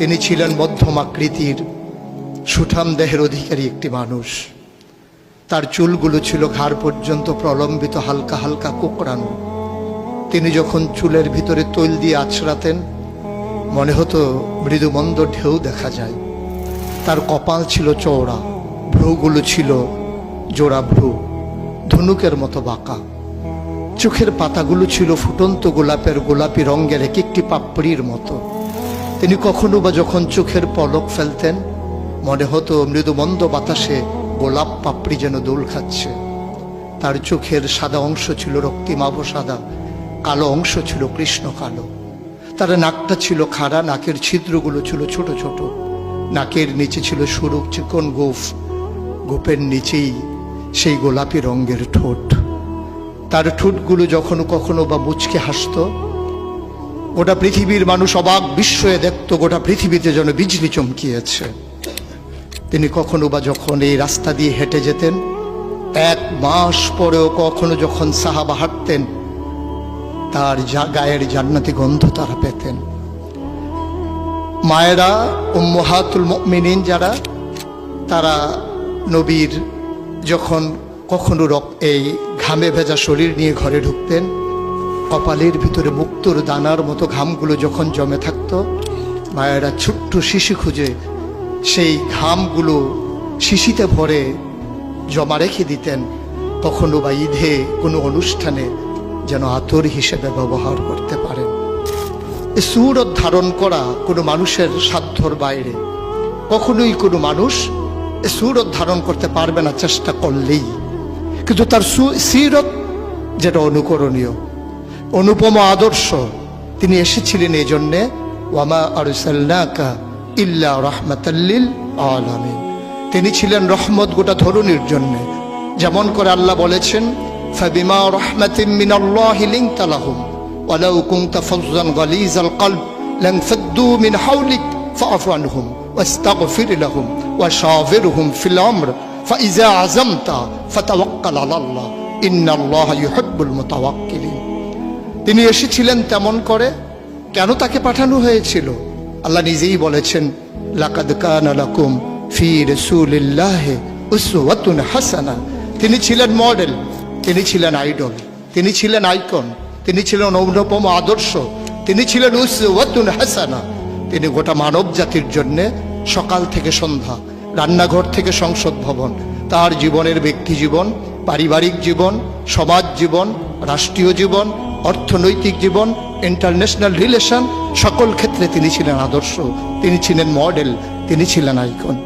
তিনি ছিলেন মধ্যম আকৃতির সুঠাম দেহের অধিকারী একটি মানুষ। তার চুলগুলো ছিল ঘাড় পর্যন্ত প্রলম্বিত, হালকা হালকা কোঁকড়ানো। তিনি যখন চুলের ভিতরে তৈল দিয়ে আছড়াতেন মনে হতো মৃদুমন্দ ঢেউ দেখা যায়। তার কপাল ছিল চওড়া, ভ্রুগুলো ছিল জোড়া ভ্রু, ধনুকের মতো বাঁকা। চোখের পাতাগুলো ছিল ফুটন্ত গোলাপের গোলাপি রঙের এক একটি পাপড়ির মতো। তিনি কখনো বা যখন চোখের পলক ফেলতেন মনে হতো মৃদুমন্দ বাতাসে গোলাপ পাপড়ি যেন দোল খাচ্ছে। তার চোখের সাদা অংশ ছিল রক্তিমাভ সাদা, কালো অংশ ছিল কৃষ্ণ কালো। তার নাকটা ছিল খাড়া, নাকের ছিদ্রগুলো ছিল ছোট ছোট। নাকের নিচে ছিল সরু চিকন গোঁফ, গোঁফের নিচেই সেই গোলাপি রঙের ঠোঁট। তার ঠোঁটগুলো যখন কখনো বা মুচকে হাসত, গোটা পৃথিবীর মানুষ অবাক বিস্ময়ে দেখত গোটা পৃথিবীতে যেন বিজলি চমকিয়েছে। তিনি কখনো বা যখন এই রাস্তা দিয়ে হেঁটে যেতেন, 1 মাস পরেও কখনো যখন সাহাবা হাঁটতেন তার গায়ের জান্নাতি গন্ধ তারা পেতেন। মায়েরা উম্মাহাতুল মুমিনিন যারা, তারা নবীর যখন কখনো এই ঘামে ভেজা শরীর নিয়ে ঘরে ঢুকতেন, কপালের ভিতরে মুক্তোর দানার মতো ঘামগুলো যখন জমে থাকতো, মায়েরা ছোট্ট শিশি খুঁজে সেই ঘামগুলো শিশিতে ভরে জমা রেখে দিতেন, কখনো বা ঈদে কোনো অনুষ্ঠানে যেন আতর হিসেবে ব্যবহার করতে পারেন। এই সুরত ধারণ করা কোনো মানুষের সাধ্যর বাইরে। কখনোই কোনো মানুষ এই সুরত ধারণ করতে পারবে না চেষ্টা করলেই। কিন্তু তার সিরত যেটা অনুকরণীয়, অনুপম আদর্শ। তিনি এসেছিলেন এই জন্যে, ওয়ামা আরসালনাকা ইল্লা রাহমাতাল লিল আলামিন। তিনি ছিলেন রহমত গোটা ধরনীর জন্য। যেমন করে আল্লাহ বলেছেন, ফাবিমা রাহমাতিন মিনাল্লাহি লিনতা লাহুম ওয়ালাউ কুনতা ফাজ্জান গালিজাল কলব লানফাদ্দু মিন হাওলিক ফাআফু আনহুম ওয়াস্তাগফির লাহুম ওয়াশাওিরহুম ফিল আমর ফাইযা আযামতা ফাতাওয়াক্কাল আলাল্লাহ ইন্নাল্লাহা ইউহিব্বুল মুতাওয়াক্কিলিন। তিনি এসেছিলেন তেমন করে। কেন তাকে পাঠানো হয়েছিল? আল্লাহ নিজেই বলেছেন, লাকাদ কানা লাকুম ফি রাসূলিল্লাহি উসওয়াতুন হাসানাহ। তিনি ছিলেন মডেল, তিনি ছিলেন আইডল, তিনি ছিলেন আইকন, তিনি ছিলেন অনুপম আদর্শ, তিনি ছিলেন উসওয়াতুন হাসানাহ। তিনি গোটা মানব জাতির জন্য সকাল থেকে সন্ধ্যা, রান্নাঘর থেকে সংসদ ভবন, তার জীবনের ব্যক্তি জীবন, পারিবারিক জীবন, সমাজ জীবন, রাষ্ট্রীয় জীবন, অর্থনৈতিক জীবন, ইন্টারন্যাশনাল রিলেশন, সকল ক্ষেত্রে তিনি ছিলেন আদর্শ, তিনি ছিলেন মডেল, তিনি ছিলেন আইকন।